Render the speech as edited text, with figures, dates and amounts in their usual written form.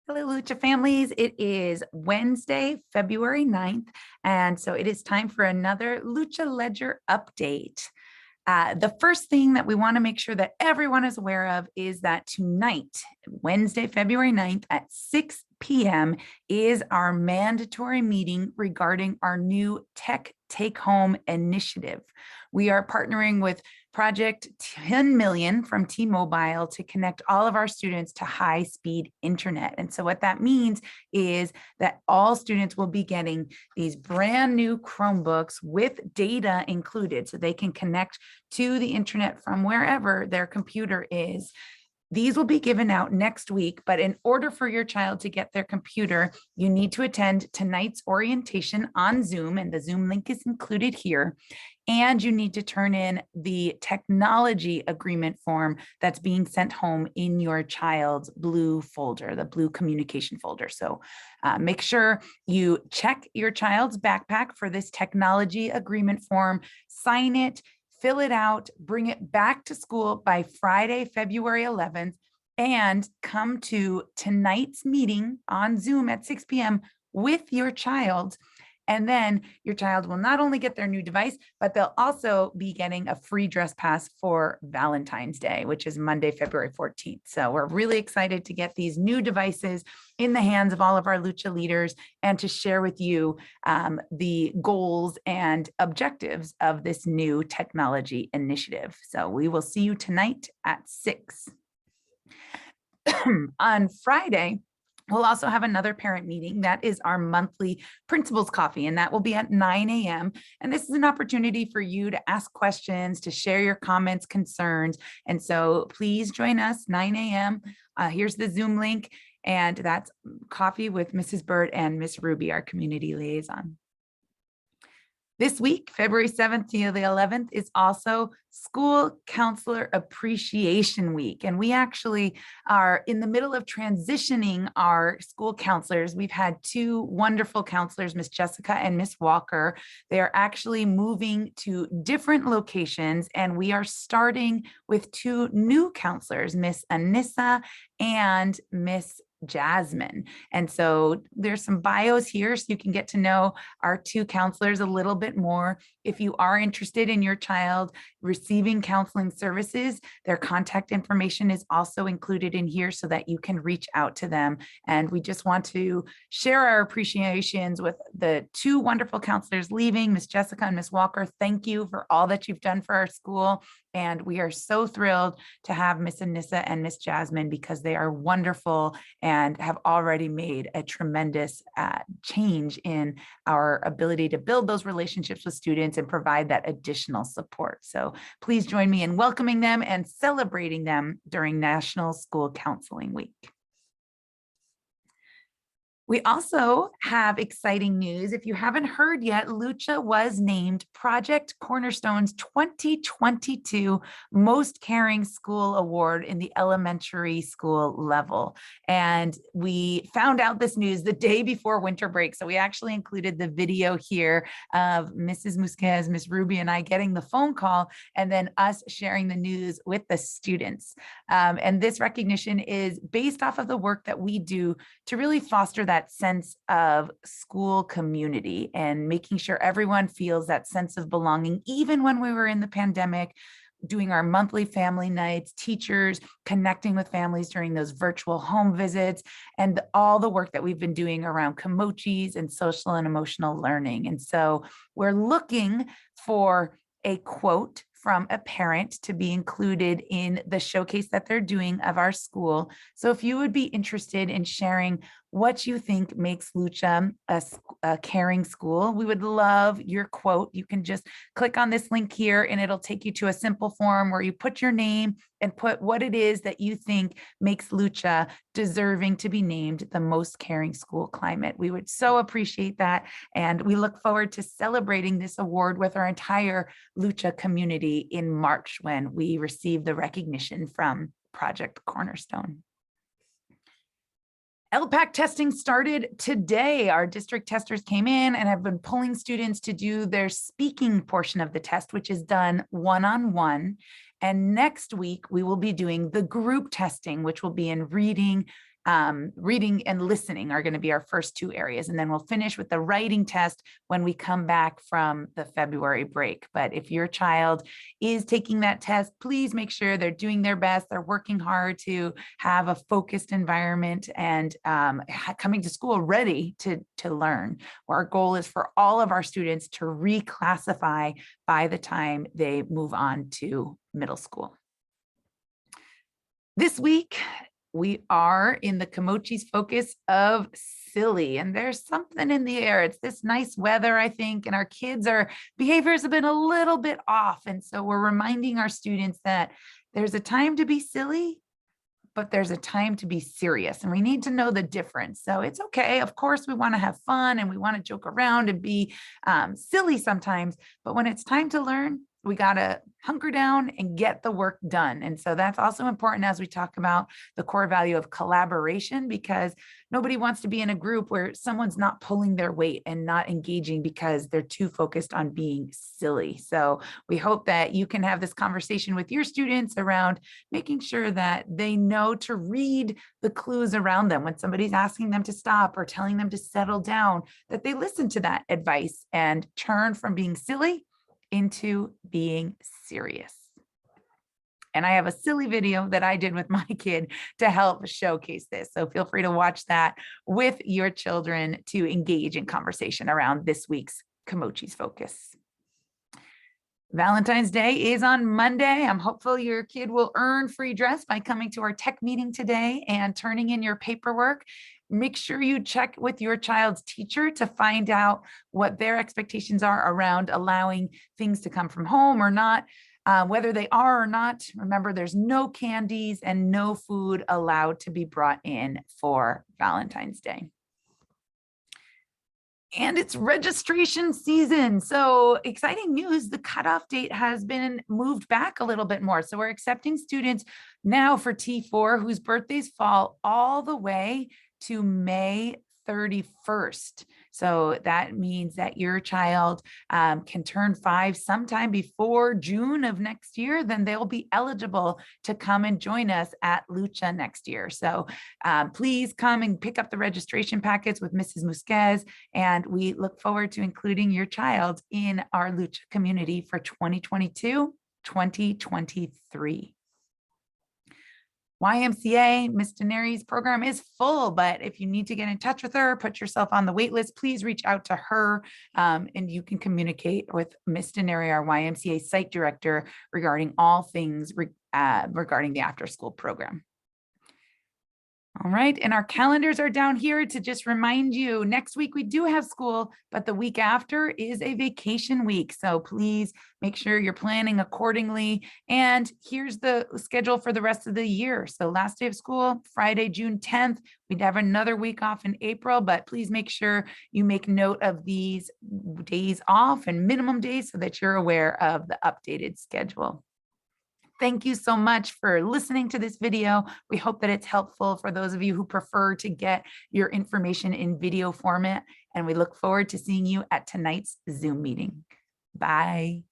Hello, Lucha families. It is Wednesday, February 9th, and so it is time for another Lucha Ledger update. The first thing that we want to make sure that everyone is aware of is that tonight, Wednesday, February 9th at 6 p.m. is our mandatory meeting regarding our new Tech Take Home initiative. We are partnering with Project 10 Million from T-Mobile to connect all of our students to high-speed internet. And so what that means is that all students will be getting these brand new Chromebooks with data included so they can connect to the internet from wherever their computer is. These will be given out next week, but in order for your child to get their computer, you need to attend tonight's orientation on Zoom, and the Zoom link is included here. And you need to turn in the technology agreement form that's being sent home in your child's blue folder, the blue communication folder. So make sure you check your child's backpack for this technology agreement form, sign it, fill it out, bring it back to school by Friday, February 11th, and come to tonight's meeting on Zoom at 6 p.m. with your child. And then your child will not only get their new device, but they'll also be getting a free dress pass for Valentine's Day, which is Monday, February 14th. So we're really excited to get these new devices in the hands of all of our Lucha leaders and to share with you the goals and objectives of this new technology initiative. So we will see you tonight at 6. On Friday, we'll also have another parent meeting. That is our monthly principals coffee, and that will be at 9 a.m. And this is an opportunity for you to ask questions, to share your comments, concerns. And so please join us 9 a.m. Here's the Zoom link, and that's coffee with Mrs. Bird and Miss Ruby, our community liaison. This week, February 7th to the 11th, is also School Counselor Appreciation Week. And we actually are in the middle of transitioning our school counselors. We've had two wonderful counselors, Miss Jessica and Miss Walker. They are actually moving to different locations, and we are starting with two new counselors, Miss Anissa and Miss Jasmine. And so there's some bios here so you can get to know our two counselors a little bit more. If you are interested in your child receiving counseling services, their contact information is also included in here so that you can reach out to them. And we just want to share our appreciations with the two wonderful counselors leaving, Miss Jessica and Miss Walker. Thank you for all that you've done for our school. And we are so thrilled to have Miss Anissa and Miss Jasmine because they are wonderful and have already made a tremendous change in our ability to build those relationships with students and provide that additional support. So please join me in welcoming them and celebrating them during National School Counseling Week. We also have exciting news. If you haven't heard yet, Lucha was named Project Cornerstone's 2022 Most Caring School Award in the elementary school level. And we found out this news the day before winter break. So we actually included the video here of Mrs. Musquez, Miss Ruby, and I getting the phone call and then us sharing the news with the students. And this recognition is based off of the work that we do to really foster that sense of school community and making sure everyone feels that sense of belonging, even when we were in the pandemic, doing our monthly family nights, teachers connecting with families during those virtual home visits, and all the work that we've been doing around kimochis and social and emotional learning. And so we're looking for a quote from a parent to be included in the showcase that they're doing of our school. So if you would be interested in sharing what you think makes Lucha a caring school, we would love your quote. You can just click on this link here and it'll take you to a simple form where you put your name and put what it is that you think makes Lucha deserving to be named the most caring school climate. We would so appreciate that. And we look forward to celebrating this award with our entire Lucha community in March when we receive the recognition from Project Cornerstone. LPAC testing started today. Our district testers came in and have been pulling students to do their speaking portion of the test, which is done one-on-one. And next week, we will be doing the group testing, which will be in reading, reading and listening are going to be our first two areas. And then we'll finish with the writing test when we come back from the February break. But if your child is taking that test, please make sure they're doing their best. They're working hard to have a focused environment and coming to school ready to learn. Our goal is for all of our students to reclassify by the time they move on to middle school. This week, we are in the Kimochi's focus of silly, and there's something in the air. It's this nice weather, I think, and our behaviors have been a little bit off. And so we're reminding our students that there's a time to be silly, but there's a time to be serious, and we need to know the difference. So it's okay. Of course, we want to have fun and we want to joke around and be silly sometimes, but when it's time to learn, we got to hunker down and get the work done. And so that's also important as we talk about the core value of collaboration, because nobody wants to be in a group where someone's not pulling their weight and not engaging because they're too focused on being silly. So we hope that you can have this conversation with your students around making sure that they know to read the clues around them when somebody's asking them to stop or telling them to settle down, that they listen to that advice and turn from being silly into being serious. And I have a silly video that I did with my kid to help showcase this. So feel free to watch that with your children to engage in conversation around this week's Kimochi's focus. Valentine's Day is on Monday. I'm hopeful your kid will earn free dress by coming to our tech meeting today and turning in your paperwork. Make sure you check with your child's teacher to find out what their expectations are around allowing things to come from home or not, whether they are or not. Remember, there's no candies and no food allowed to be brought in for Valentine's Day. And it's registration season. So exciting news, the cutoff date has been moved back a little bit more. So we're accepting students now for T4 whose birthdays fall all the way to May 31st. So that means that your child can turn 5 sometime before June of next year, then they'll be eligible to come and join us at LUCHA next year. So please come and pick up the registration packets with Mrs. Musquez, and we look forward to including your child in our LUCHA community for 2022-2023. YMCA, Miss Deneri's program is full, but if you need to get in touch with her, put yourself on the wait list, please reach out to her and you can communicate with Miss Deneri, our YMCA site director, regarding all things regarding the after school program. All right, and our calendars are down here to just remind you, next week we do have school, but the week after is a vacation week. So please make sure you're planning accordingly. And here's the schedule for the rest of the year. So last day of school, Friday, June 10th. We'd have another week off in April, but please make sure you make note of these days off and minimum days so that you're aware of the updated schedule. Thank you so much for listening to this video. We hope that it's helpful for those of you who prefer to get your information in video format, and we look forward to seeing you at tonight's Zoom meeting. Bye.